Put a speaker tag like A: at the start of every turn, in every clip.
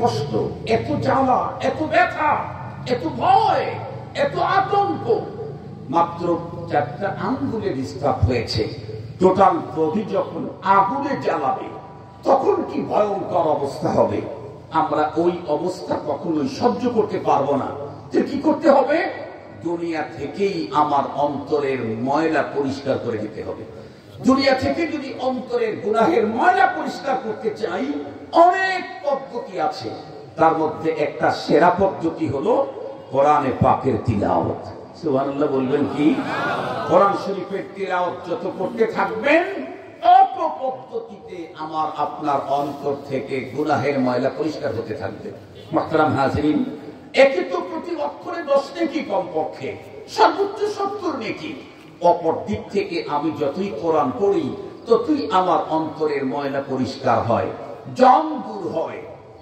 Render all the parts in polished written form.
A: কষ্ট, এত জ্বালা, এত ব্যথা, এত ভয়, এত আতঙ্ক, মাত্র 4টা আঙ্গুলে ডিস্টার্ব হয়েছে। টোটাল বডি যখন আগুনে জ্বালাবে তখন কি ভয়ঙ্কর অবস্থা হবে। আমরা ওই অবস্থা কখনোই সহ্য করতে পারবো না। যে কি করতে হবে? দুনিয়া থেকেই আমার অন্তরের ময়লা পরিষ্কার করে দিতে হবে। দুনিয়া থেকে যদি অন্তরের গুনাহের ময়লা পরিষ্কার করতে চাই, অনেক পদ্ধতি আছে। তার মধ্যে একটা সেরা পদ্ধতি হলো কোরআনে পাকের তিলাওয়াত। সুবহানাল্লাহ বলবেন কি? কোরআন শরীফের তিলাওয়াত যত করতে থাকবেন, অত পদ্ধতিতে আমার আপনার অন্তর থেকে গুনাহের ময়লা পরিষ্কার হতে থাকবে। মুহতারাম হাজিরিন, একে তো প্রতি অক্ষরে 10 নেকি, কমপক্ষে সর্বোচ্চ 70 নেকি। অপর দিক থেকে আমি যতই কোরআন পড়ি ততই আমার অন্তরের ময়লা পরিষ্কার হয়, জং দূর হয়,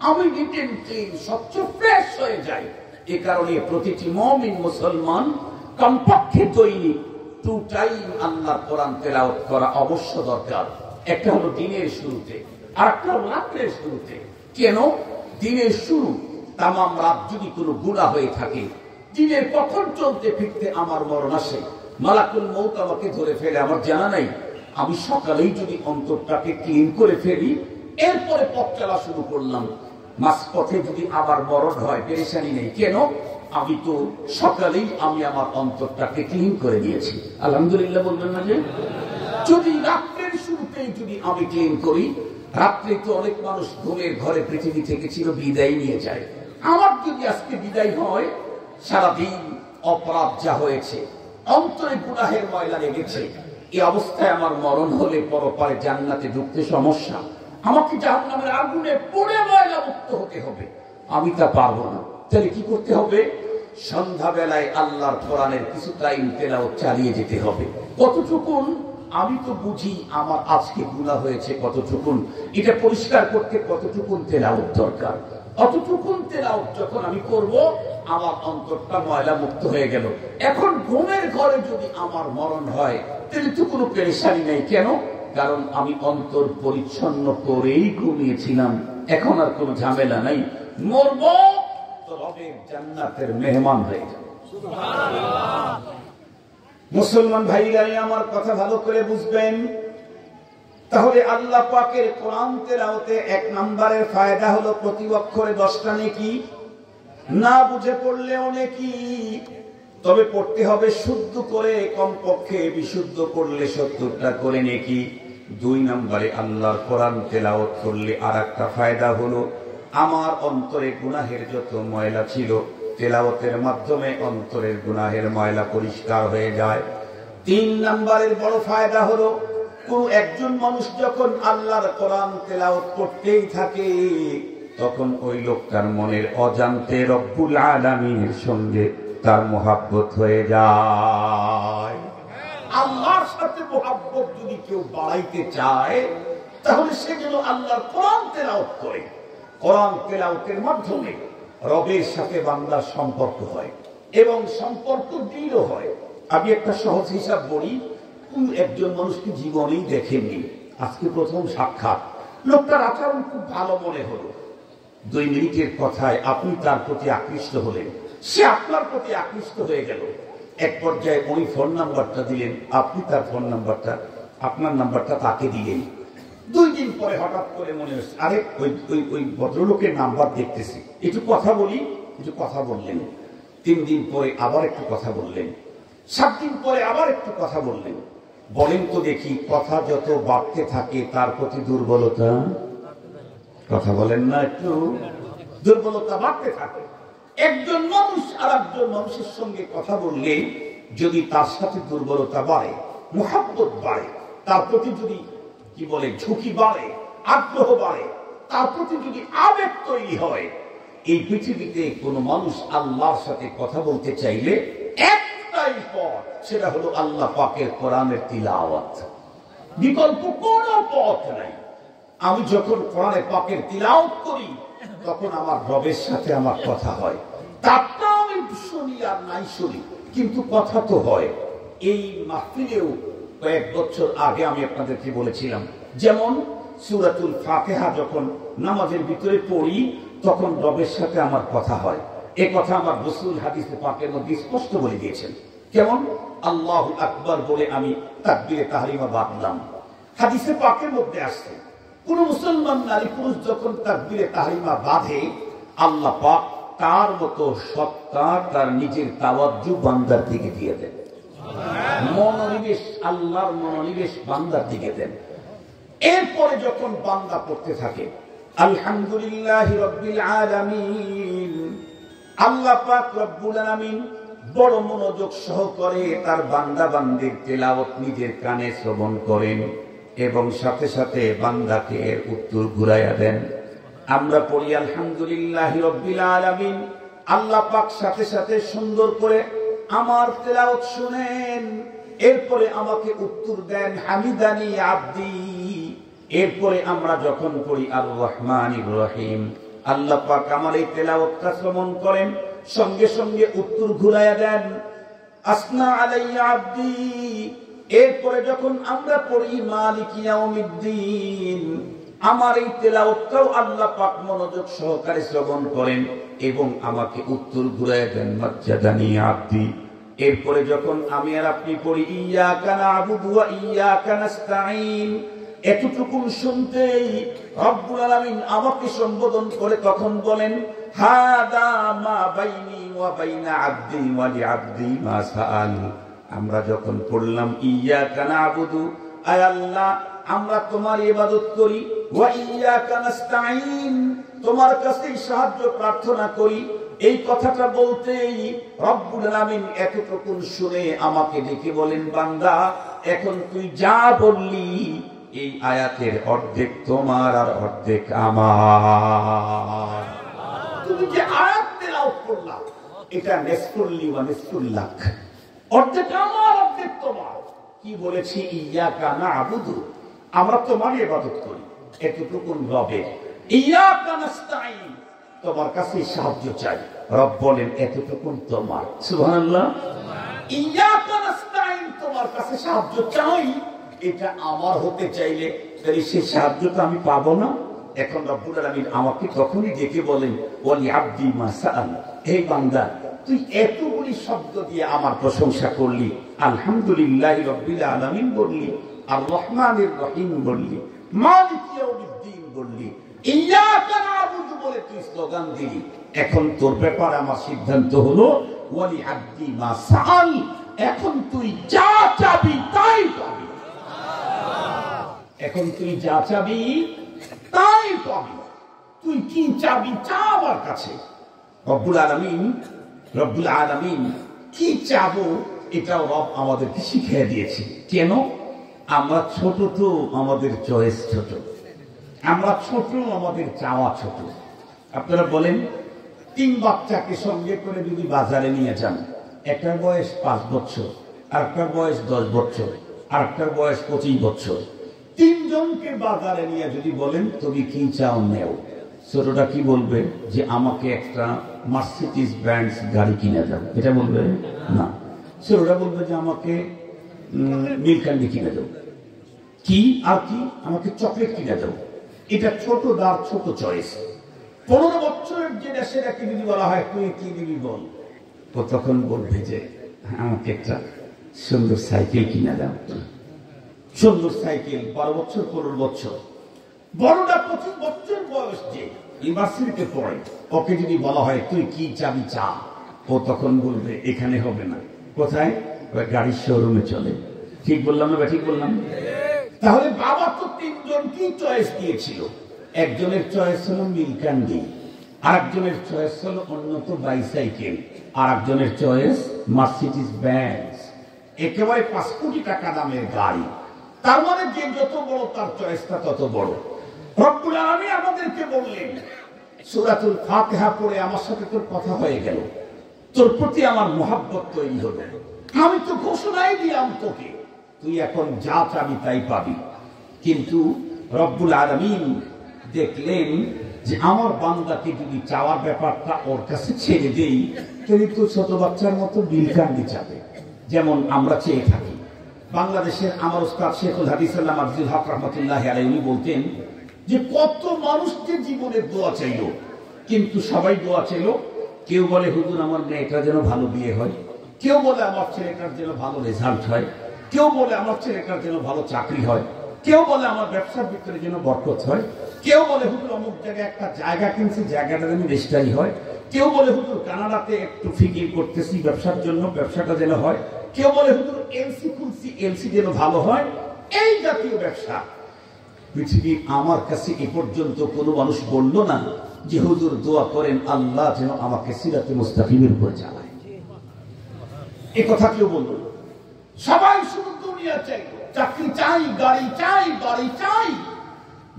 A: আমি নিট এন্ড ক্লিন, স্বচ্ছ, ফ্রেশ হয়ে যাই। এ কারণে প্রতিটি মুমিন মুসলমান কমপক্ষে দৈনিক 2 টাইম আল্লাহর কোরআন তেলাওয়াত করা অবশ্য দরকার। একটা হলো দিনের শুরুতে, আর একটা হলো রাতের শুরুতে। কেন? দিনের শুরু, তামাম রাত যদি কোনো গুনাহ হয়ে থাকে, দিনের কখন চলতে ফিরতে আমার মরণ আসে, মালাকুল মউত আমাকে ধরে ফেলে, আমার জানা নাই। আমি সকালেই যদি অন্তরটাকে ক্লিন করে ফেলি, এরপরে পথ চলা শুরু করলাম, মাঝপথে যদি আবার মরণ হয়, পেরেশানি নেই। কেন? আমি তো সকালেই আমি আমার অন্তরটাকে ক্লিন করে দিয়েছি। আলহামদুলিল্লাহ বলবেন না? যে যদি রাত্রের শুরুতেই যদি আমি ক্লিন করি, রাত্রে তো অনেক মানুষ ঘুমের ঘরে পৃথিবী থেকে চির বিদায় নিয়ে যায়। আমার যদি আজকে বিদায় হয়, সারাদিন অপরাধ যা হয়েছে, অন্তরে গুনাহের ময়লা লেগেছে, এই অবস্থায় আমার মরণ হলে পরপারে জান্নাতে ঢুকতে সমস্যা, আমাকে জাহান্নামের আগুনে পুড়ে ময়লা মুক্ত হতে হবে। আমি তা পারবো না। তাহলে কি করতে হবে? সন্ধ্যাবেলায় আল্লাহর কোরআনের কিছু টাইম তেলাওয়াত চালিয়ে যেতে হবে। কতটুকুন? আমি তো বুঝি আমার আজকে গুনাহ হয়েছে কতটুকুন, এটা পরিষ্কার করতে কতটুকুন তেলাওয়াত দরকার। অতটুকুন তেলাওয়াত যখন আমি করব, আমার অন্তরটা ময়লা মুক্ত হয়ে গেল। এখন ঘুমের ঘরে যদি আমার মরণ হয়, তাহলে তো কোনো পেরেশানি নেই। কেন? কারণ আমি অন্তর পরিচ্ছন্ন করেই ঘুমিয়েছিলাম, এখন আর কোনো ঝামেলা নাই। মরব তো রবের জান্নাতের মেহমান হয়ে যাবে। সুবহানাল্লাহ। মুসলমান ভাইরা, আমার কথা ভালো করে বুঝবেন। তাহলে আল্লাহ পাকের কোরআন তেলাওয়াতে 1 নম্বরের ফায়দা হলো প্রতি অক্ষরে 10টা নেকি। না বুঝে পড়লে নেকি, তবে পড়তে হবে শুদ্ধ করে, কমপক্ষে বিশুদ্ধ করলে 70টা করে নেকি। 2 নম্বরে আল্লাহর কোরআন তেলাওয়াত করলে আর একটা ফায়দা হলো, আমার অন্তরে গুনাহের যত ময়লা ছিল, তেলাওয়াতের মাধ্যমে অন্তরের গুনাহের ময়লা পরিষ্কার হয়ে যায়। 3 নম্বরের বড় ফায়দা হলো, কোন একজন মানুষ যখন আল্লাহর কোরআন তেলাওয়াত করতেই থাকে, তখন ওই লোকটার মনের অজান্তে রব্বুল আলামিনের সঙ্গে তার মোহাব্বত হয়ে যায়। আল্লাহর সাথে মোহাব্বত যদি কেউ বাড়াইতে চায়, তাহলে সে যেন আল্লাহর কোরআন তেলাওয়াত করে। কোরআন তেলাওয়াতের মাধ্যমে রবের সাথে বান্দার সম্পর্ক হয় এবং সম্পর্ক দৃঢ় হয়। আমি একটা সহজ হিসাব বলি। একজন মানুষকে জীবনেই দেখেননি, আজকে প্রথম সাক্ষাৎ, লোকটার আচরণ খুব ভালো মনে হলো, 2 মিনিটের কথায় আপনি তার প্রতি আকৃষ্ট হলেন, সে আপনার প্রতি আকৃষ্ট হয়ে গেল। এক পর্যায়ে উনি ফোন নাম্বারটা দিলেন, আপনি তার ফোন নাম্বারটা, আপনার নাম্বারটা তাকে দিলেন। 2 দিন পরে হঠাৎ করে মনে হচ্ছে, আরে ওই ভদ্রলোকের নাম্বার দেখতেছি, একটু কথা বলি, একটু কথা বললেন। 3 দিন পরে আবার একটু কথা বললেন, 7 দিন পরে আবার একটু কথা বললেন। বলেন তো দেখি, কথা যত বাড়তে থাকে তার প্রতি দুর্বলতা, কথা বলেন না, একটু দুর্বলতা বাড়তে থাকে। একজন মানুষ আর একজন মানুষের সঙ্গে কথা বললে যদি তার সাথে দুর্বলতা বাড়ে, মুহাব্বত বাড়ে, তার প্রতি যদি কি বলে ঝুঁকি বাড়ে, আগ্রহ বাড়ে, তার প্রতি যদি আবেগ তৈরি হয়, এই পৃথিবীতে কোনো মানুষ আল্লাহর সাথে কথা বলতে চাইলে একটাই পথ, সেটা হলো আল্লাহ পাকের কোরআনের তিলাওয়াত। বিকল্প কোনো পথ নাই। আমি যখন কোরআনে পাকের তিলাওয়াত করি, তখন আমার রবের সাথে আমার কথা হয়। তারটা আমি শুনি আর নাই শুনি, কিন্তু কথা তো হয়। এই মাহফিলেও কয়েক বছর আগে আমি আপনাদেরকে বলেছিলাম, যেমন সূরাতুল ফাতিহা যখন নামাজের ভিতরে পড়ি, তখন রবের সাথে আমার কথা হয়। এ কথা আমার রাসূল হাদিসে পাকের মধ্যে স্পষ্ট বলে দিয়েছেন। কেমন? আল্লাহু আকবার বলে আমি তাকবীরে তাহরিমা বাঁধলাম। হাদিসে পাকের মধ্যে আসছে কোন মুসলমান নারী পুরুষ যখন তাকবীরে তাহরিমা বাঁধে, আল্লাহ পাক তার মতো সত্তা তার নিজের তাওয়াজ্জু বান্দার দিকে দিয়ে দেন। মনোনিবেশ, আল্লাহর মনোনিবেশ বান্দার দিকে দেন। এরপরে যখন বান্দা পড়তে থাকে আলহামদুলিল্লাহি রাব্বিল আলামিন, আল্লাহ পাক রব্বুল আলামিন বড় মনোযোগ সহকারে তার বান্দা বান্দির তেলাওয়াত নিজের কানে শ্রবণ করেন এবং সাথে সাথে বান্দাকে এর উত্তর ঘুরাইয়া দেন। আমরা পড়ি আলহামদুলিল্লাহি রাব্বিল আলামিন, আল্লাহ পাক সাথে সাথে সুন্দর করে আমার তেলাওয়াত শুনেন, এরপরে আমাকে উত্তর দেন হামিদানি আব্দি। এরপরে আমরা যখন পড়ি আর রহমানির রহিম, আল্লাহ পাক আমার এই তেলাওয়াতটা শ্রবণ করেন, সঙ্গে সঙ্গে উত্তর ঘুরাইয়া দেন আসনা আলাইয়া আব্দি। এরপরে যখন আমরা পড়ি মালিক ইয়াউমিদ্দিন, আমার এই তেলাওয়াতটাও আল্লাহ পাক মনোযোগ সহকারে শ্রবণ করেন এবং আমাকে উত্তর ঘুরাইয়া দেন মাজ্জাদানি আব্দি। এরপরে যখন আমি আর আপনি পড়ি ইয়াকা না'বুদু ওয়া ইয়াকা নাস্তাঈন, এতটুকু শুনতেই রব্বুল আলামিন আমাকে সম্বোধন করে তখন বলেন হাদা মা বাইনি ওয়া বাইনা আব্দি ওয়া লিআব্দি মা সাআল। আমরা যখন পড়লাম ইয়াকা না'বুদু, আয় আল্লাহ আমরা তোমার ইবাদত করি, ওয়া ইয়াকা নাস্তাঈন তোমার কাছেই সাহায্য প্রার্থনা করি, এই কথাটা বলতেই রব্বুল আলামিন এতটুকু শুনে আমাকে ডেকে বলেন বান্দা এখন তুই যা বললি এই আয়াতের অর্ধেক তোমার আর অর্ধেক আমার। তুমি যে আয়াত তেলাওয়াত করলা এটা নিসফুল্লি ওয়া নিসফুল্লাহ, অর্ধেক আমার অর্ধেক তোমার। কি বলেছি? ইয়াকা না'বুদু, আমরা তোমার ইবাদত করি, এতটুকু রবের। ইয়াকা নাস্তাঈন, তোমার কাছে সাহায্য চাই, রব বলেন এতটুকু তোমার। সুবহানাল্লাহ। ইয়াকা নাস্তাঈন, তোমার কাছে সাহায্য চাই, এটা আমার হতে চাইলে তাহলে সেই সাহায্যটা আমি পাবো না। এখন রব্বুল আলামিন আমাকে তখনই ডেকে বলেন ওয়ালি আব্দি মা সাআল, হে বান্দা তুই এতগুলি শব্দ দিয়ে আমার প্রশংসা করলি, আলহামদুলিল্লাহি রাব্বিল আলামিন বললি, আর রহমানির রহিম বললি, মালিক ইয়াউমিদ্দিন বললি, ইয়াকা না'বুদু বলে তুই স্লোগান দিলি। এখন তোর ব্যাপারে আমার সিদ্ধান্ত হলো ওয়ালি আব্দি মা সাআল, এখন তুই যা চাবি তাই পাবি। এখন তুই যা চাবি তাই পাবি। তুই কি চাবি চা আমার কাছে। রব্বুল আলামিন কি চাবো এটাও রব আমাদেরকে শিখিয়ে দিয়েছে। কেন? আমরা ছোট তো আমাদের চয়েস ছোট, আমরা ছোট আমাদের চাওয়া ছোট। আপনারা বলেন 3 বাচ্চাকে সঙ্গে করে যদি বাজারে নিয়ে যান, একটার বয়স 5 বছর, আরেকটার বয়স 10 বছর, আরেকটার বয়স 25 বছর, 3 জনকে বাজারে নিয়ে যদি বলেন তুমি কি চাও নেও, ছোটটা কি বলবে? যে আমাকে একটা মার্সিডিজ ব্র্যান্ডস গাড়ি কিনে দাও, এটা বলবে না। ছোটটা বলবে যে আমাকে মিল্ক ক্যান্ডি কিনে দাও, কি আর কি আমাকে চকলেট কিনে দাও। এটা ছোট দার ছোট চয়েস। 15 বছরের যেটা সেটাকে যদি বলা হয় তুই কি দিবি বল, ও তখন বলবে যে আমাকে একটা সুন্দর সাইকেল কিনে দাও। সুন্দর সাইকেল 12 বছর 15 বছর, বড়টা 25 বছর বয়স, যে ইউনিভার্সিটিতে পড়ে, ওকে যদি বলা হয় তুই কি চাবি চা, ও তখন বলবে এখানে হবে না, কোথায়? গাড়ির শোরুমে চলে। ঠিক বললাম না? ঠিক বললাম। তাহলে বাবা তো 3 জন কি চয়েস দিয়েছিল। একজনের চয়েস হলো মিল্ক ক্যান্ডি, আরেকজনের চয়েস হলো উন্নত বাইসাইকেল, আর একজনের চয়েস মার্সিডিজ বেঞ্জ, একেবারে 5 কোটি টাকা দামের গাড়ি। তার মানে যে যত বড় তার চয়েসটা তত বড়। রব্বুল আলামিন আমাদেরকে বললেন সূরাতুল ফাতিহা পড়ে আমার সাথে তোর কথা হয়ে গেল, তোর প্রতি আমার মহব্বত তৈরি হলো, আমি তো ঘোষণাই দিলাম তোকে, তুই এখন যা চাবি তাই পাবি। কিন্তু রব্বুল আলামিন দেখলেন যে আমার বান্দাকে যদি চাওয়ার ব্যাপারটা ওর কাছে ছেড়ে দেই, তাহলে তো ছোট বাচ্চার মতো বিল কান্দি চাবে, যেমন আমরা চেয়ে থাকি। বাংলাদেশের আমার উস্তাদ শেখুল হাদিস আল্লামা আব্দুল হক রাহমাতুল্লাহি আলাইহি উনি বলতেন যে কত মানুষকে জীবনে দোয়া চাইলো, কিন্তু সবাই দোয়া ছিল। কেউ বলে হুজুর আমার মেয়েটা যেন ভালো বিয়ে হয়, কেউ বলে আমার ছেলেটার যেন ভালো রেজাল্ট হয়, কেউ বলে আমার ছেলেটার যেন ভালো চাকরি হয়, কেউ বলে আমার ব্যবসার ভিতরে যেন বরকত হয়, কেউ বলে হুজুর অমুক জায়গায় একটা জায়গা কিনছি, জায়গাটা যেন রেজিস্ট্রি হয়, কেউ বলে হুজুর কানাডাতে একটু ফিকির করতেছি ব্যবসার জন্য, ব্যবসাটা যেন হয়, কেউ বলে হুজুর এলসি খুলছি, এলসি যেন ভালো হয়। এই জাতীয় ব্যবসা পৃথিবী আমার কাছে এ পর্যন্ত কোনো মানুষ বলল না যে হুজুর দোয়া করেন আল্লাহ যেন আমাকে সিরাতে মুস্তাকিমের উপরে চালায়। এ কথা কেউ বলল না। সবাই শুধু দুনিয়া চাই, চাকরি চাই, গাড়ি চাই, বাড়ি চাই,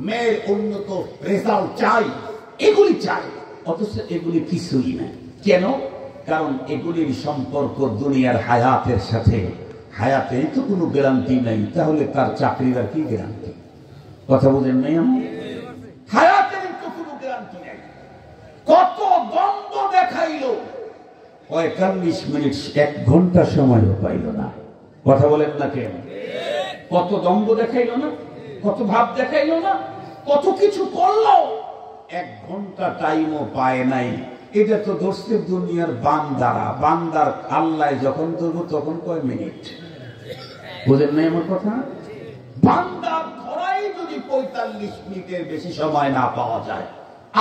A: মেয়ের উন্নত রেজাল্ট চাই, এগুলি চাই। অথচ এগুলি কিছুই না। কেন? কারণ এগুলির সম্পর্ক দুনিয়ার হায়াতের সাথে। হায়াতের তো কোনো গ্যারান্টি নাই, তাহলে তার চাকরির আর কি গ্যারান্টি? কথা বলেন নাই? আমি হায়াতের তো কোনো গ্যারান্টি নাই। কত দ্বন্দ্ব দেখাইলো, 45 মিনিট 1 ঘন্টা সময়ও পাইল না। কথা বলেন না কেন? কত দ্বন্দ্ব দেখাইলো না, কত ভাব দেখাইলো না, কত কিছু করলো, 1 ঘন্টা টাইমও পায় নাই। এটা তো দোস্তের দুনিয়ার বান্দারা, বান্দার আল্লাহ যখন ধরবো তখন কয় মিনিট। বুঝেন নাই আমার কথা? বান্দার ধরাই যদি 45 মিনিটের বেশি সময় না পাওয়া যায়,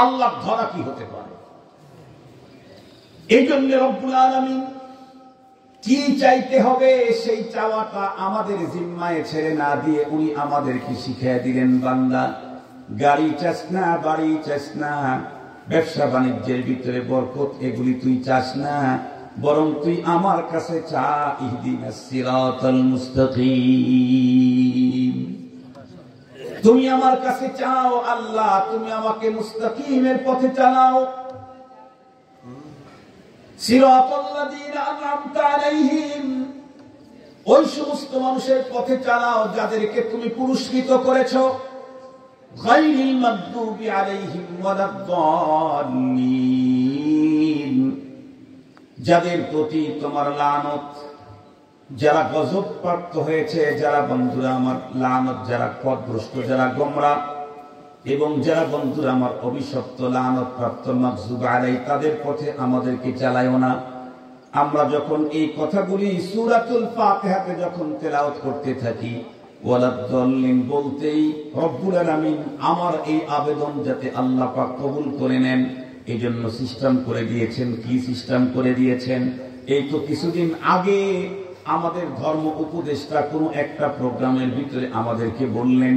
A: আল্লাহর ধরা কি হতে পারে? এই জন্য রব্বুল আলামিন কি চাইতে হবে সেই চাওয়াটা আমাদের জিম্মায় ছেড়ে না দিয়ে উনি আমাদেরকে শিখিয়ে দিলেন, বান্দা গাড়ি চাস না, বাড়ি চাস না, ব্যবসা বাণিজ্যের ভিতরে বরকত এগুলি তুই চাস না, বরং তুই আমার কাছে চা, ইহদিনাস সিরাতাল মুস্তাকিম। তুমি আমার কাছে চাও আল্লাহ তুমি আমাকে মুস্তাকিমের পথে চালাও। সিরাতাল্লাযীনা আন'আমতা আলাইহিম, ওই সমস্ত মানুষের পথে চালাও যাদেরকে তুমি পুরস্কৃত করেছো। গায়রিল মাগদুবি আলাইহিম ওয়ালাদ-দাল্লিন, যাদের প্রতি তোমার লানত, যারা গজব প্রাপ্ত হয়েছে, যারা বন্ধুরা আমার লানত, যারা পথভ্রষ্ট, যারা গোমরা, এবং যারা বন্ধুরা আমার অভিশপ্ত, লানত প্রাপ্ত, মাগজুব আলাই, তাদের পথে আমাদেরকে চালায়ও না। আমরা যখন এই কথাগুলি সূরাতুল ফাতিহাতে যখন তেলাওয়াত করতে থাকি, ওয়ালাদ-দাল্লিন বলতেই রব্বুল আলামিন আমার এই আবেদন যাতে আল্লাহ পাক কবুল করে নেন, এই জন্য সিস্টেম করে দিয়েছেন। কি সিস্টেম করে দিয়েছেন? এই তো কিছুদিন আগে আমাদের ধর্ম উপদেষ্টা কোনো একটা প্রোগ্রামের ভিতরে আমাদেরকে বললেন,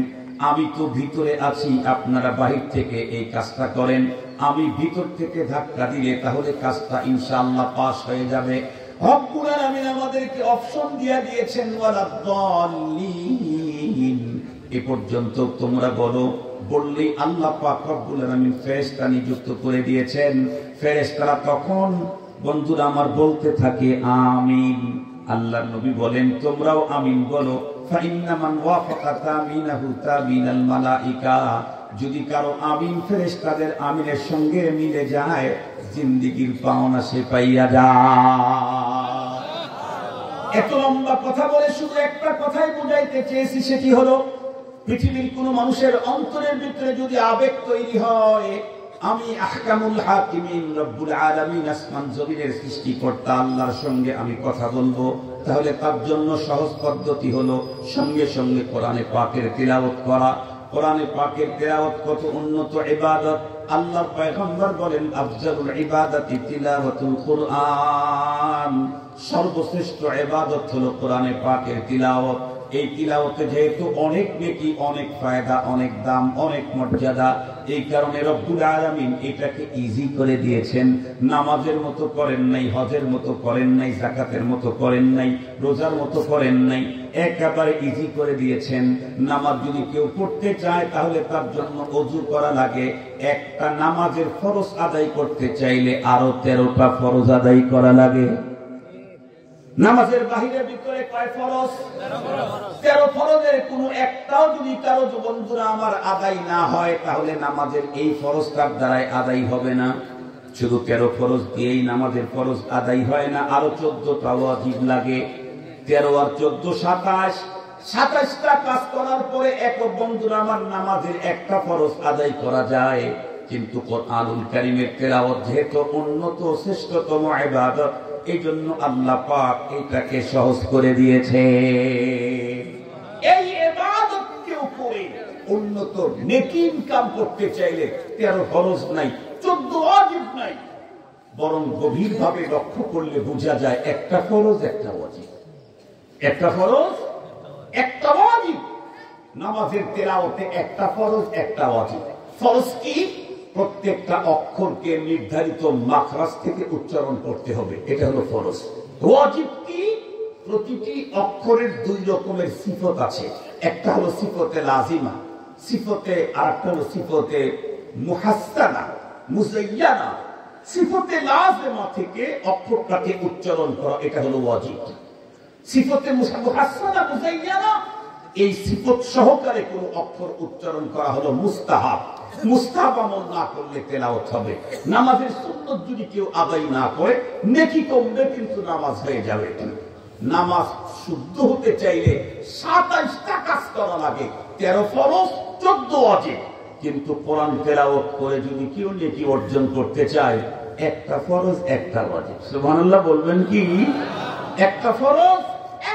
A: আমি তো ভিতরে আছি, আপনারা বাহির থেকে এই কাজটা করেন, আমি ভিতর থেকে ধাক্কা দিলে তাহলে কাজটা ইনশাআল্লাহ পাস হয়ে যাবে। রব্বুল আলামিন আমাদেরকে অপশন দিয়ে দিয়েছেন ওয়ালাদ-দাল্লিন। এ পর্যন্ত তোমরা বলো, বললেই আল্লাহ পাক রব্বুল আলামিন ফেরেশতা নিযুক্ত করে দিয়েছেন। ফেরেশতারা তখন বন্ধুরা আমার বলতে থাকে আমিন। আল্লাহর নবী বলেন তোমরাও আমিন বলো। ফাইন্না মান ওয়াফাকা তামিনাহু তামিনাল মালাইকা, যদি কারো আমিন ফেরেশতাদের আমিনের সঙ্গে মিলে যায়, জিন্দেগীর পাওনা সে পাইয়া যায়। এত লম্বা কথা বলে শুধু একটা কথাই বুঝাইতে চেয়েছি, সেটি হলো পৃথিবীর কোন মানুষের অন্তরের ভিতরে যদি আবেগ তৈরি হয়, আমি আহকামুল হাকিমিন রব্বুল আলামিন আসমান জমিনের সৃষ্টিকর্তা আল্লাহর সঙ্গে আমি কথা বলবো, তাহলে তার জন্য সহজ পদ্ধতি হলো সঙ্গে সঙ্গে কোরআনে পাকের তিলাওয়াত করা। কোরআনে পাকের তিলাওয়াত কত উন্নত ইবাদত। আল্লাহর পয়গম্বর বলেন আফজালুল ইবাদাতি তিলাওয়াতুল কুরআন, সর্বশ্রেষ্ঠ ইবাদত হলো কোরআনে পাকের তিলাওয়াত। এই তিলাওয়াতে যেহেতু অনেক নেকি, অনেক ফায়দা, অনেক দাম, অনেক মর্যাদা, এই কারণে রব্বুল আলামিন এটাকে ইজি করে দিয়েছেন। নামাজের মতো করেন নাই, হজের মতো করেন নাই, যাকাতের মতো করেন নাই, রোজার মতো করেন নাই, একেবারে ইজি করে দিয়েছেন। নামাজ যদি কেউ পড়তে চায় তাহলে তার জন্য ওযু করা লাগে। একটা নামাজের ফরজ আদায় করতে চাইলে আরো 13টা ফরজ আদায় করা লাগে। নামাজের বাহিরের ভিতরে কয় ফরজ? 13 ফরজের কোন একটাও যদি কারো বন্ধুরা আমার আদায় না হয়, তাহলে নামাজের এই ফরজটার দ্বারাই আদায় হবে না। শুধু 13 ফরজ দিয়েই নামাজের ফরজ আদায় হয় না, আরো 14টা ওয়াজিব লাগে। 13 আর 14 27, 27টা কাজ করার পরে এক বন্ধুরা আমার নামাজের একটা ফরজ আদায় করা যায়। কিন্তু কোরআনুল কারীমের তেলাওয়াত যেহেতু উন্নত শ্রেষ্ঠতম ইবাদত, এই জন্য আল্লাহ পাক এটাকে সহজ করে দিয়েছে। এই ইবাদত কেউ করে উন্নত নেকি ইনকাম করতে চাইলে 13 ফরজ নাই, 14 ওয়াজিব নাই, বরং গভীরভাবে লক্ষ্য করলে বোঝা যায় একটা ফরজ একটা ওয়াজিব, একটা ফরজ একটা ওয়াজিব। নামাজের তেলাওয়াতে একটা ফরজ একটা ওয়াজিব। ফরজ কি? প্রত্যেকটা অক্ষরকে নির্ধারিত মাখরাজ থেকে উচ্চারণ করতে হবে, এটা হলো ফরজ। ওয়াজিব কি? প্রতিটি অক্ষরের 2 রকমের সিফত আছে, একটা হলো সিফতে লাজিমা, সিফতে আরেকটা হলো সিফতে মুহাসসানা মুযায়্যানা। সিফতে লাজিমা থেকে অক্ষরটাকে উচ্চারণ করা, এটা হলো ওয়াজিব। সিফতে মুহাসসানা মুযায়্যানা, এই সিফত সহকারে কোন অক্ষর উচ্চারণ করা হলো মুস্তাহাব। মুস্তাহাব আমল না করলে তেলাওয়াত হবে। নামাজের সুন্নাত যদি কেউ আদায় না করে নেকি কমবে, কিন্তু নামাজ হয়ে যাবে। নামাজ শুদ্ধ হতে চাইলে 27টা কাজ করা লাগে, 13 ফরজ 14 ওয়াজিব। কিন্তু কোরআন তেলাওয়াত করে যদি কেউ নেকি অর্জন করতে চায়, একটা ফরজ একটা ওয়াজিব। সুবহানাল্লাহ বলবেন কি? একটা ফরজ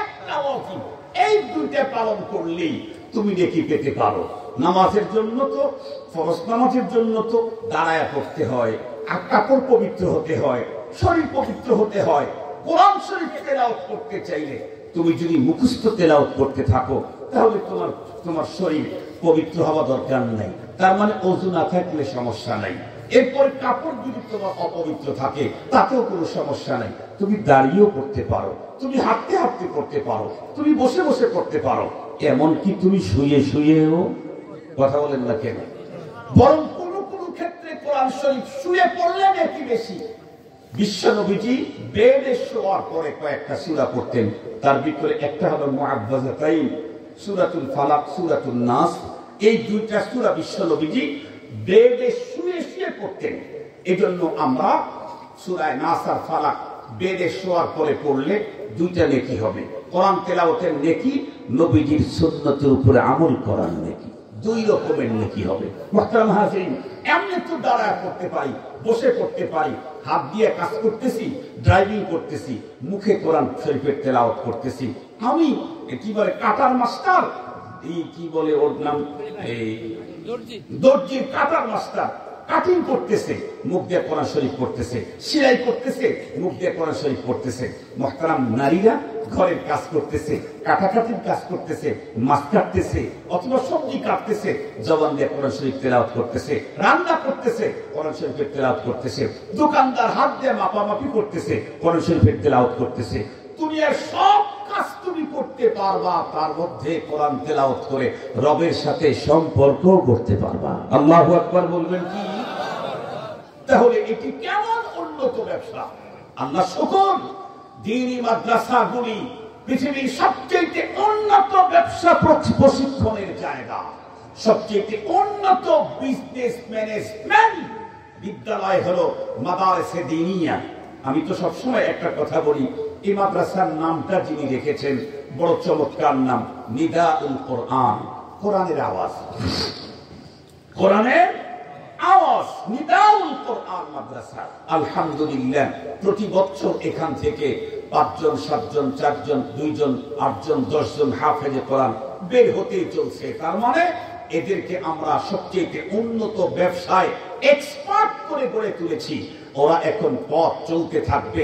A: একটা ওয়াজিব, এই 2টা পালন করলেই তুমি নেকি পেতে পারো। নামাজের জন্য তো, ফরজ নামাজের জন্য তো দাঁড়ায় পড়তে হয়, আর কাপড় পবিত্র হতে হয়, শরীর পবিত্র হতে হয়। কোরআন শরীফ তেলাওয়াত করতে চাইলে তুমি যদি মুখস্থ তেলাওয়াত করতে থাকো, তাহলে তোমার শরীর পবিত্র হওয়া দরকার নাই, তার মানে ওযু না থাকলে সমস্যা নাই। এরপর কাপড় যদি তোমার অপবিত্র থাকে, তাতেও কোনো সমস্যা নাই। তুমি দাঁড়িয়েও পড়তে পারো, তুমি হাঁটতে হাঁটতে পড়তে পারো, তুমি বসে বসে পড়তে পারো, এমনকি তুমি শুয়ে শুয়েও। কথা বলেন না কেন? বরং কোন কোন ক্ষেত্রে কোরআন শরীফ শুয়ে পড়লে নাকি বেশি। বিশ্বনবীজি বেডে শোয়ার পরে কয়েকটা সূরা পড়তেন, তার ভিতরে একটা হলো মুআব্বাযাতাইন, সূরাতুল ফালাক, সূরাতুন নাস। এই 2টা সূরা বিশ্বনবীজি বেডে শুয়ে শুয়ে পড়তেন। এজন্য আমরা সূরা নাস আর ফালাক বেডে শোয়ার পরে পড়লে 2টা নেকি হবে। কোরআন তেলাওয়াতের নেকি, নবীজির সুন্নতের উপরে আমল করার নেকি, 2 রকমের নেকি হবে। মুহতারাম হাজিরিন, এমনি তো দাঁড়ায় পড়তে পারি, বসে পড়তে পারি, হাত দিয়ে কাজ করতেছি, ড্রাইভিং করতেছি, মুখে কোরআন শরীফের তেলাওয়াত করতেছি। আমি কি বলে কাটার মাস্টার, এই কি বলে ওর নাম, এই দর্জির কাটার মাস্টার, কাটিং করতেছে, মুখ দিয়ে কোরআন শরীফ পড়তেছে, সেলাই করতেছে, মুখ দিয়ে কোরআন শরীফ পড়তেছে। মুহতারাম নারীরা ঘরের কাজ করতেছে, কাটাকাটির কাজ করতেছে, মাছ কাটতেছে অথবা সবজি কাটতেছে, জবান দিয়ে কোরআন শরীফ তেলাওয়াত করতেছে, রান্না করতেছে, কোরআন শরীফের তেলাওয়াত করতেছে, দোকানদার হাত দিয়ে মাপামাপি করতেছে, কোরআন শরীফের তেলাওয়াত করতেছে। দুনিয়ার সব কাজ তুমি করতে পারবা, তার মধ্যে কোরআন তেলাওয়াত করে রবের সাথে সম্পর্ক করতে পারবা। আল্লাহু আকবার বলবেন কি? তাহলে এটি কেমন উন্নত ব্যবসা! আল্লাহ শুকর, দ্বীনি মাদ্রাসাগুলি পৃথিবীর সবচেয়ে উন্নত ব্যবসা প্রশিক্ষণের জায়গা, সবচেয়ে উন্নত বিজনেস ম্যানেজমেন্ট বিদ্যালয় হলো মাদারিসে দ্বীনিয়া। আমি তো সবসময় একটা কথা বলি, এই মাদ্রাসার নামটা যিনি রেখেছেন বড় চমৎকার নাম, নিদাউল কোরআন, কোরআনের আওয়াজ। কোরআনের আওয়াজ, নিদাউল কোরআন মাদ্রাসা। আলহামদুলিল্লাহ, প্রতি বছর এখান থেকে 5 জন 7 জন 4 জন 2 জন 8 জন 10 জন হাফেজে কোরআন বের হতেই চলছে। তার মানে এদেরকে আমরা সবচেয়ে উন্নত ব্যবসায় এক্সপার্ট করে গড়ে তুলেছি। ওরা এখন পথ চলতে থাকবে,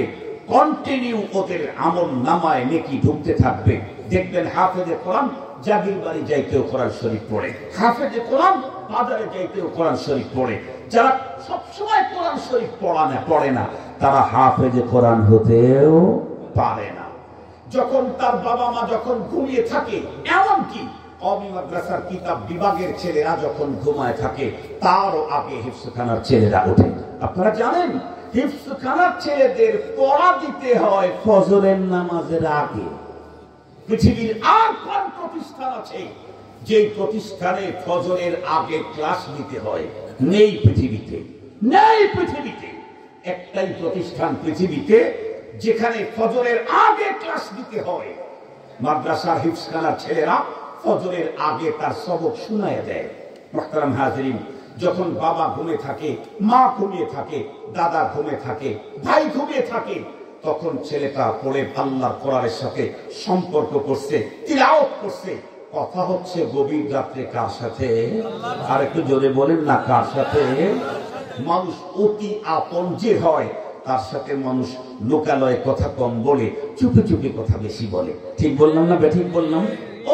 A: কন্টিনিউ ওদের আমল নামায় নেকি ঢুকতে থাকবে। দেখবেন হাফেজে কোরআন জাগির বাড়ি যাইতেও কোরআন শরীফ পড়ে, হাফেজে কোরআন বাজারে যাইতেও কোরআন শরীফ পড়ে। যারা সবসময় কোরআন শরীফ পড়ে না, তারা হাফেজে কোরআন হতেও পারে না। যখন তার বাবা মা যখন ঘুমিয়ে থাকে, এমনকি কওমি মাদ্রাসার কিতাব বিভাগের ছেলেরা যখন ঘুমায় থাকে, তারও আগে হিফজখানার ছেলেরা ওঠে। আপনারা জানেন, হিফজখানার ছেলেদের পড়া দিতে হয় ফজরের নামাজের আগে। পৃথিবীর আর কোন প্রতিষ্ঠান আছে যে প্রতিষ্ঠানে ফজরের আগে ক্লাস নিতে হয়? নেই পৃথিবীতে, নেই পৃথিবীতে। একটাই প্রতিষ্ঠান পৃথিবীতে যেখানে ফজরের আগে ক্লাস নিতে হয়। মাদ্রাসার হিফজখানার ছেলেরা ফজরের আগে তার সবক শোনায় দেয়। মুহতারাম হাজিরিন, যখন বাবা ঘুমে থাকে, মা ঘুমিয়ে থাকে, দাদা ঘুমে থাকে, ভাই ঘুমিয়ে থাকে, তখন ছেলেটা পড়ে আল্লাহর কোরআনের সাথে সম্পর্ক করছে, তিলাওয়াত করছে। কথা হচ্ছে গভীর রাত্রে কার সাথে? আর একটু জোরে বলেন না, কার সাথে? মানুষ অতি আপন যে হয় তার সাথে মানুষ লোকালয়ে কথা কম বলে, চুপে চুপে কথা বেশি বলে। ঠিক বললাম না বেঠিক বললাম?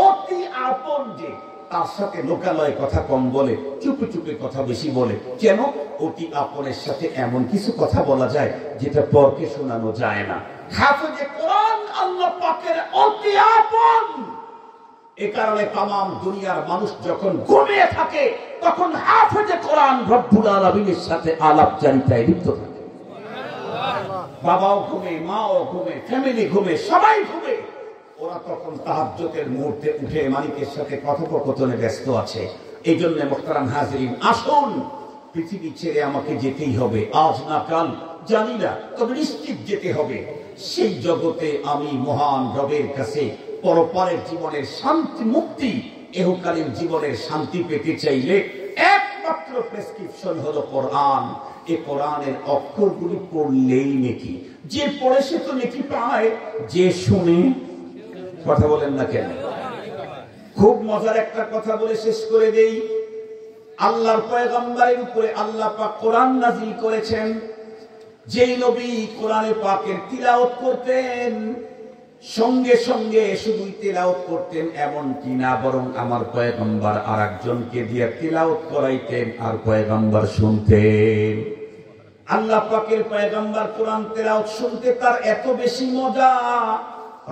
A: অতি আপন যে তার সাথে লোকালয়ে কথা কম বলে, চুপে চুপে কথা বেশি বলে। কেন? অতি আপনের সাথে এমন কিছু কথা বলা যায় যেটা পরকে শোনানো যায় না। হাফেজে কোরআন আল্লাহ পাকের অতি আপন। এ কারণে তামাম দুনিয়ার মানুষ যখন ঘুমিয়ে থাকে তখন হাফেজে কোরআন রব্বুল আলামিনের সাথে আলাপচারিতায় লিপ্ত থাকে। বাবাও ঘুমে, মাও ঘুমে, ফ্যামিলি ঘুমে, সবাই ঘুমে। ওরা তখন তাহাজ্জুদের মুহূর্তে উঠে মালিকের সাথে কথোপকথনে ব্যস্ত আছে। এই জন্য মুহতারাম হাজিরিন, আসুন, পৃথিবী ছেড়ে আমাকে যেতেই হবে, আজ না কাল জানি না, তবে নিশ্চিত যেতে হবে। সেই জগতে আমি মহান রবের কাছে পরপারের জীবনের শান্তি, মুক্তি, এহকালীন জীবনের শান্তি পেতে চাইলে একমাত্র প্রেসক্রিপশন হলো কোরআন। এই কোরআনের অক্ষরগুলি পড়লেই নেকি, যে পড়ে সে তো নেকি পায়, যে শুনে। কথা বলেন না কেন? খুব মজার একটা কথা বলে শেষ করে দেই। আল্লাহর পয়গম্বরের উপরে আল্লাহ পাক কোরআন নাযিল করেছেন। যেই নবী কোরআনে পাকের তিলাওয়াত করতেন, সঙ্গে সঙ্গে শুধুই তিলাওয়াত করতেন এমন কি না, বরং আমার পয়গম্বর আরেকজনকে দিয়ে তিলাওয়াত করাইতেন আর পয়গম্বর শুনতেন। আল্লাহ পাকের পয়গম্বর কোরআন তিলাওয়াত শুনতে তার এত বেশি মজা,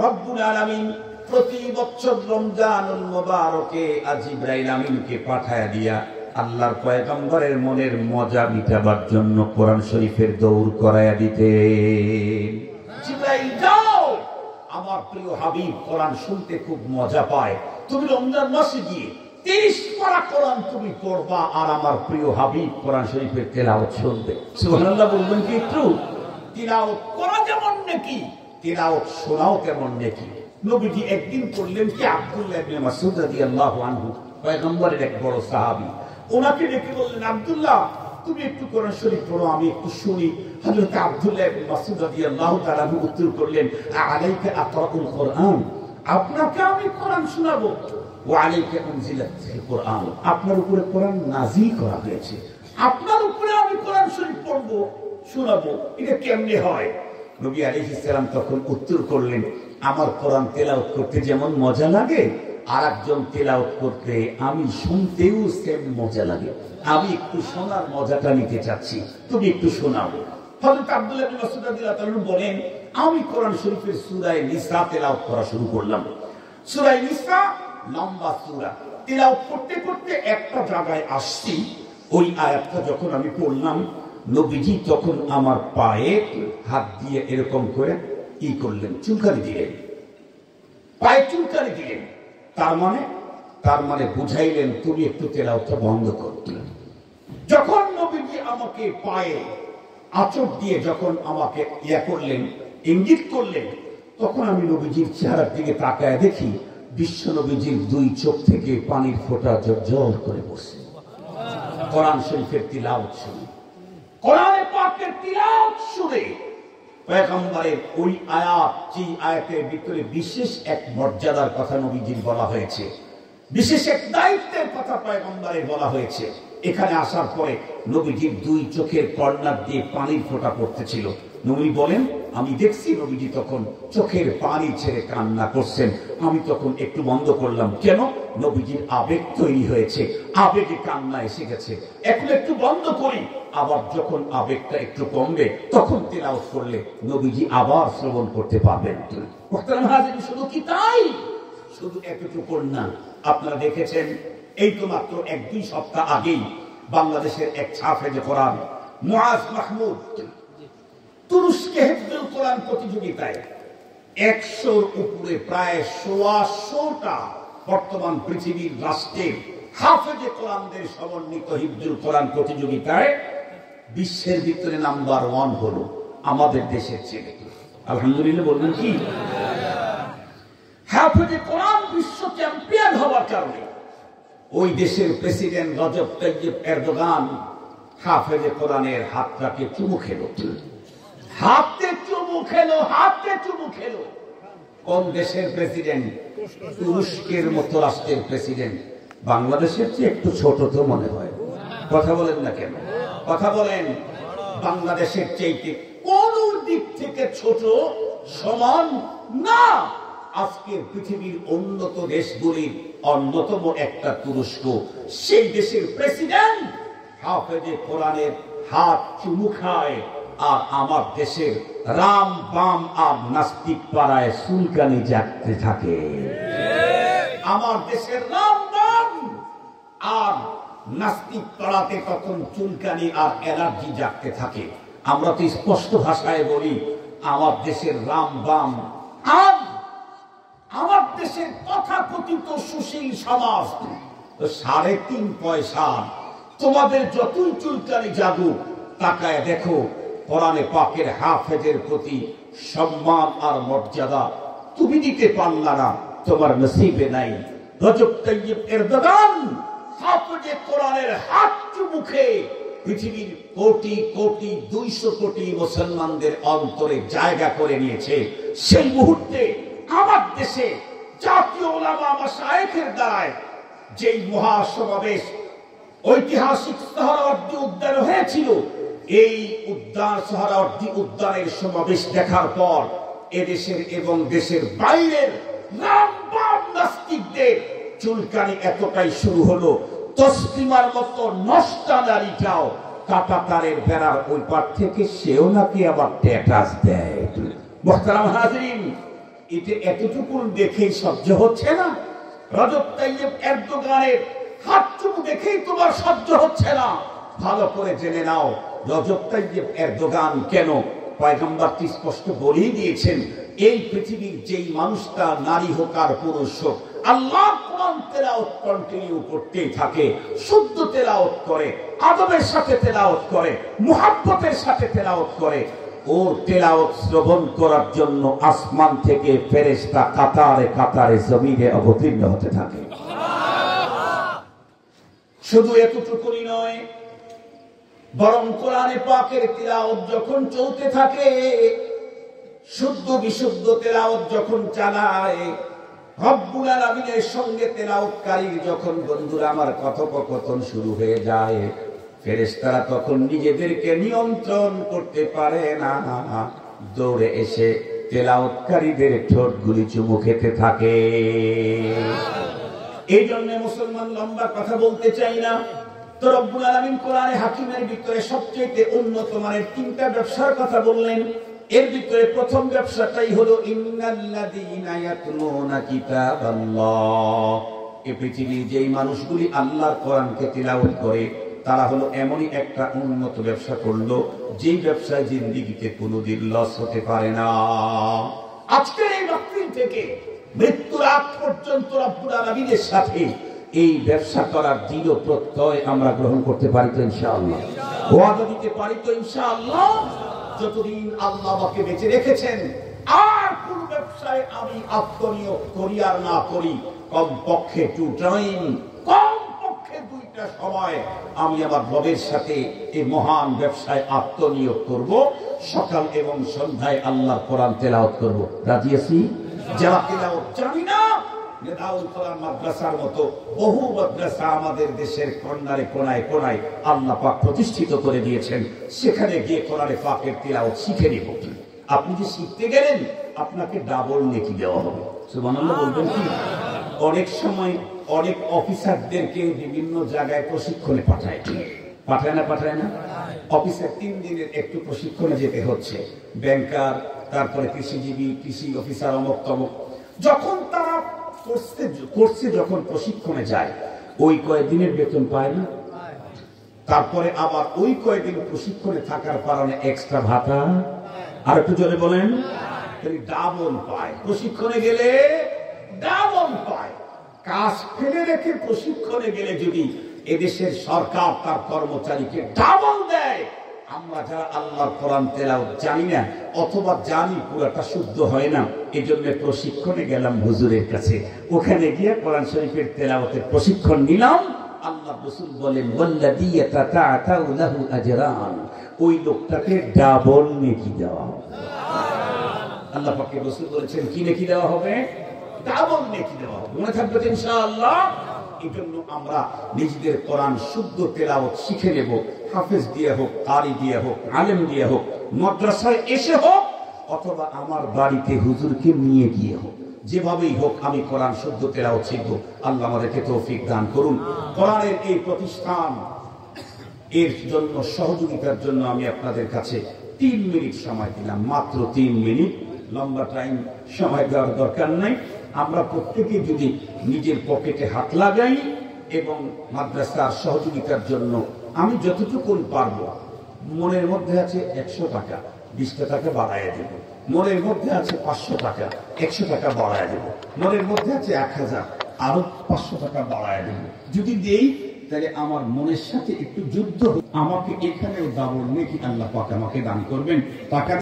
A: রব্বুল আলামিন প্রতি বছর রমজানুল মুবারকে জিবরাইল আমিনকে পাঠায়া দিয়া আল্লাহর পয়গম্বরের মনের মজা মিটাবার জন্য কোরআন শরীফের দৌড় করায়া দিতেন। জিবরাইল, যাও, আমার প্রিয় হাবিব কোরআন শুনতে খুব মজা পায়, তুমি রমজান মাসে গিয়ে 30 পারা কোরআন তুমি পড়বা আর আমার প্রিয় হাবিব কোরআন শরীফের তেলাওয়াত শুনবে। সুবহানাল্লাহ বলবেন কি? একটু তিলাওয়াত করা যেমন নাকি, তিলাওয়াত শোনাও তেমন নাকি। নবীজি একদিন পড়লেন কি, আব্দুল্লাহ ইবনে মাসউদ রাদিয়াল্লাহু আনহু, পয়গম্বরের এক বড় সাহাবী, ওনাকে ডেকে বললেন, আব্দুল্লাহ তুমি একটু কোরআন শরীফ পড়ো, আমি একটু শুনি। হযরত আব্দুল্লাহ ইবনে মাসউদ রাদিয়াল্লাহু তাআলা উত্তর করলেন, আলাইকা আকরাউল কোরআন, আপনাকে আমি কোরআন শোনাবো। ওয়া আলাইকা উনজিলাতিল কোরআন, আপনার উপরে কোরআন নাযিল করা হয়েছে, আপনার উপরে আমি কোরআন শরীফ পড়বো, শোনাবো। এটা কেমনে হয়? নবী আলাইহিস সালাম তখন উত্তর করলেন, আমার কোরআন তেলাওয়াত করতে যেমন মজা লাগে, আর একজন তেলাওয়াত করতে আমি শুনতেও সেম মজা লাগে। আমি একটু শোনার মজাটা নিতে চাচ্ছি, তুমি একটু শোনাও। হযরত আব্দুল্লাহ ইবনে মাসউদ রাদিয়াল্লাহু তাআলা বলেন, আমি কোরআন শরীফের সূরা নিসা তেলাওয়াত করা শুরু করলাম। সূরা নিসা লম্বা সূরা, তেলাওয়াত করতে করতে একটা জায়গায় আসছি, ওই আয়াতটা যখন আমি পড়লাম, নবীজি তখন আমার পায়ে হাত দিয়ে এরকম করে ই করলেন, চুলকানি দিলেন, পায়ে চুলকানি দিলেন। তার মানে বুঝাইলেন তুমি একটু তেলাওয়াতটা বন্ধ করতে। যখন নবীজি আমাকে পায়ে আঁচড় দিয়ে যখন আমাকে ইয়া করলেন, ইঙ্গিত করলেন, তখন আমি নবীজির চেহারার দিকে তাকায় দেখি বিশ্ব নবীজির দুই চোখ থেকে পানির ফোঁটা ঝরঝর করে পড়ছে। কোরআন শরীফের তিলাওয়াত শুনে, কোরআনে পাকের তিলাওয়াত শুনে পয়গম্বরের ওই আয়াত, যে আয়াতের ভিতরে বিশেষ এক মর্যাদার কথা নবীজির বলা হয়েছে, বিশেষ এক দায়িত্বের কথা পয়গম্বরের বলা হয়েছে, এখানে আসার পরে নবীজির দুই চোখের কর্নার দিয়ে পানির ফোঁটা পড়তেছিল। নবী বলেন, আমি দেখছি নবীজি তখন চোখের পানি ছেড়ে কান্না করছেন। আমি তখন একটু বন্ধ করলাম। কেন? নবীজির আবেগ তৈরি হয়েছে, আবেগে কান্না এসে গেছে, এখন একটু বন্ধ করি। আবার যখন আবেগটা একটু কমবে তখন তেলাওয়াত করলে নবীজি আবার শ্রবণ করতে পারবেন। শুধু কি তাই? শুধু এতটুকু না, আপনারা দেখেছেন এই তো মাত্র 1-2 সপ্তাহ আগেই বাংলাদেশের এক হাফেজে কোরআন মুআজ মাহমুদ তুরস্কে হিফজুল কোরআন প্রতিযোগিতায় 100-র উপরে প্রায় 100টা বর্তমান পৃথিবীর রাষ্ট্রের হাফেজে কোরআনদের সমন্বিত হিফজুল কোরআন প্রতিযোগিতায় বিশ্বের ভিতরে নাম্বার 1 হলো আমাদের দেশের ছেলে। আলহামদুলিল্লাহ বলবেন কি? হাফেজে কোরআন বিশ্ব চ্যাম্পিয়ন হওয়ার কারণে ওই দেশের প্রেসিডেন্ট রজব তাইয়্যিব এরদোগান হাফেজে কোরআনের হাতটাকে চুমু খেলো, হাতে চুমু খেলো, হাতে চুমু খেলো। কোন দেশের প্রেসিডেন্ট? তুরস্কের মতো রাষ্ট্রের প্রেসিডেন্ট। বাংলাদেশের চেয়ে একটু ছোট তো মনে হয়। কথা বলেন না কেন? কথা বলেন। বাংলাদেশের চেয়ে কোন দিক থেকে ছোট? সমান না। আজকে পৃথিবীর উন্নত দেশগুলির অন্যতম একটা তুরস্ক, সেই দেশের প্রেসিডেন্ট হাফেজে কোরআনের হাত চুমু খায়, আর আমার দেশের রাম বাম আর নাস্তিক পাড়ায় চুলকানি জাগতে থাকে। আমার দেশের রাম বাম আর নাস্তিক পাড়াতে তখন চুলকানি আর অ্যালার্জি জাগতে থাকে। আমরা তো স্পষ্ট ভাষায় বলি, আমার দেশের রাম বাম আর আমার দেশের তথাকথিত সুশীল সমাজ তো 3.5 পয়সা। তোমাদের যতই চুলকানি জাগুক, তাকায় দেখো কোরআনে পাকের হাফেজের প্রতি সম্মান আর মর্যাদা তুমি দিতে পারলা না, তোমার নসিবে নাই। রজব তাইয়্যিব এরদোগান হাফেজে কোরআনের হাত চুমুখে পৃথিবীর কোটি কোটি 200 কোটি মুসলমানদের অন্তরে জায়গা করে নিয়েছে। সেই মুহূর্তে আমার দেশে জাতীয় উলামা মাশায়েখের দ্বারায় যেই মহাসমাবেশ ঐতিহাসিক সোহরাওয়ার্দী উদ্যানে হয়েছিল, এই উদ্যান সোহরাওয়ার্দী উদ্যানের সমাবেশ দেখার পর এদেশের এবং দেশের বাইরের রাম বাম নাস্তিকদের চুলকানি এতটাই শুরু হলো, তসলিমার মতো নষ্টা নারীটাও কাঁটাতারের বেড়ার ওই পার থেকে সেও নাকি আবার স্ট্যাটাস দেয়। মুহতারাম হাজরিন, এটা এতটুকু দেখেই সহ্য হচ্ছে না? রজব তাইয়্যিব এরদোগানের হাত চুমু দেখেই তোমার সহ্য হচ্ছে না? ভালো করে জেনে নাও, রজব তাইয়্যিব এরদোগান কেন? পয়গম্বর স্পষ্ট বলেই দিয়েছেন, এই পৃথিবীর যেই মানুষটা নারী হোক আর পুরুষ হোক, আল্লাহ কোরআন তেলাওয়াত কন্টিনিউ করতেই থাকে, শুদ্ধ তেলাওয়াত করে, আদবের সাথে তেলাওয়াত করে, মুহাব্বতের সাথে তেলাওয়াত করে, ওর তেলাওয়াত শ্রবণ করার জন্য আসমান থেকে ফেরেশতা কাতারে কাতারে জমিনে অবতীর্ণ হতে থাকে। শুধু এতটুকুই নয়, বরং কোরআনে পাকের তেলাওয়াত যখন চলতে থাকে, শুদ্ধ বিশুদ্ধ তেলাওয়াত যখন চালায়, রব্বুল আলামিনের সঙ্গে তেলাওয়াতকারীর যখন বন্ধুরা আমার কথোপকথন শুরু হয়ে যায়, ফেরেশতারা তখন নিজেদেরকে নিয়ন্ত্রণ করতে পারে না, দৌড়ে এসে তেলাওয়াতকারীদের ঠোঁটগুলি চুমু খেতে থাকে। এই জন্য মুসলমান লম্বা কথা বলতে চাই না, তো রব্বুল আলামিন কোরআনে হাকিমের ভিতরে সবচেয়ে উন্নত মানের 3টা ব্যবসার কথা বললেন। এর ভিতরে প্রথম ব্যবসাটাই হলো ইন্নাল্লাযীনা ইয়াতলুনা কিতাবাল্লাহ। এই পৃথিবীর যেই মানুষগুলি আল্লাহর কোরআনকে তিলাওয়াত করে, তারা হলো এমনই একটা উন্নত ব্যবসা করলো, যেই ব্যবসায় জিন্দেগিতে কোনোদিন লস হতে পারে না। আজকের এই মাহফিল থেকে মৃত্যুর আগ পর্যন্ত রব্বুল আলামিনের সাথে এই ব্যবসা করার দৃঢ় প্রত্যয় আমরা গ্রহণ করতে পারি তো ইনশাআল্লাহ? ওয়াদা দিতে পারি তো ইনশাআল্লাহ? যতদিন আল্লাহ আমাকে বেঁচে রেখেছেন, আর কোন ব্যবসায় আমি আত্মনিয়োগ করি আর না করি, কমপক্ষে 2 টাইম, কমপক্ষে 2টা সময় আমি আমার রবের সাথে এই মহান ব্যবসায় আত্মনিয়োগ করব। সকাল এবং সন্ধ্যায় আল্লাহর কোরআন তেলাওয়াত করব। রাজি আছি? যারা তেলাওয়াত জানি না, নেদাউল কোরআন মাদ্রাসার মতো বহু মাদ্রাসা আমাদের দেশের কোনায় কোনায় কোনায় আল্লাহ পাক প্রতিষ্ঠিত করে দিয়েছেন। সেখানে গিয়ে কোরআনে পাকের তিলাওয়াত শিখে নিব। আপনি যে শিখতে গেলেন, আপনাকে ডাবল নেকি দেওয়া হবে। সুবহানাল্লাহ বলবেন কি? অনেক সময় অনেক অফিসারদেরকে বিভিন্ন জায়গায় প্রশিক্ষণে পাঠায় না? অফিসার 3 দিনের একটু প্রশিক্ষণে যেতে হচ্ছে। ব্যাংকার, তারপরে কৃষিজীবী, কৃষি অফিসার, অমুক তমুক। যখন তারা কোর্সে যখন প্রশিক্ষণে যায়, ওই কয়েকদিনের বেতন পায় না। তারপরে আবার ওই কয়েকদিন প্রশিক্ষণে থাকার কারণে এক্সট্রা ভাতা, আর একটু জোরে বলেন, ডাবল পায়। প্রশিক্ষণে গেলে ডাবল পায়। কাজ ফেলে রেখে প্রশিক্ষণে গেলে যদি এদেশের সরকার তার কর্মচারীকে ডাবল দেয়, আমরা যারা আল্লাহর কোরআন তেলাওয়াত জানি না অথবা জানি পুরোটা শুদ্ধ হয় না, এই জন্য প্রশিক্ষণে গেলাম হুজুরের কাছে। ওখানে গিয়ে কোরআন শরীফের তেলাওয়াতের প্রশিক্ষণ নিলাম। আল্লাহ রাসূল বলেন ওয়াল্লাযী ইয়াতাতাআতাউ লাহু আজরান, ওই লোকটাকে ডাবল নেকি দেওয়া হবে। আল্লাহ পাকের রাসূল বলেছেন কি নেকি দেওয়া হবে? ডাবল নেকি দেওয়া হবে। মনে থাকবে তো ইনশাআল্লাহ। এই জন্য আমরা নিজেদের কোরআন শুদ্ধ তেলাওয়াত শিখে নেব, হাফেজ দিয়ে হোক, কারি দিয়ে হোক, আলেম দিয়ে হোক, মাদ্রাসায় এসে হোক, অথবা আমার বাড়িতে হুজুরকে নিয়ে গিয়ে হোক, যেভাবেই হোক আমি কোরআন শুদ্ধ তেলাওয়াত শিখব। আল্লাহ আমাদেরকে তৌফিক দান করুন। কোরআনের এই প্রতিষ্ঠান এর জন্য সহযোগিতার জন্য আমি আপনাদের কাছে 3 মিনিট সময় দিলাম, মাত্র 3 মিনিট। লম্বা টাইম সময় দেওয়ার দরকার নাই। আমরা প্রত্যেকে যদি নিজের পকেটে হাত লাগাই এবং মাদ্রাসার সহযোগিতার জন্য আমি যতটুকু পারবো, মনের মধ্যে আছে 100 টাকা, 20 টাকা বাড়ায় দেব। মনের মধ্যে আছে 500 টাকা, 100 টাকা বাড়ায় দেব। মনের মধ্যে আছে 1000, আরো 500 টাকা বাড়ায় দেব। যদি দেই তাহলে আমার মনের সাথে একটু যুদ্ধ, আমাকে এখানেও ডাবল নেকি আল্লাহ পাক আমাকে দান করবেন। টাকা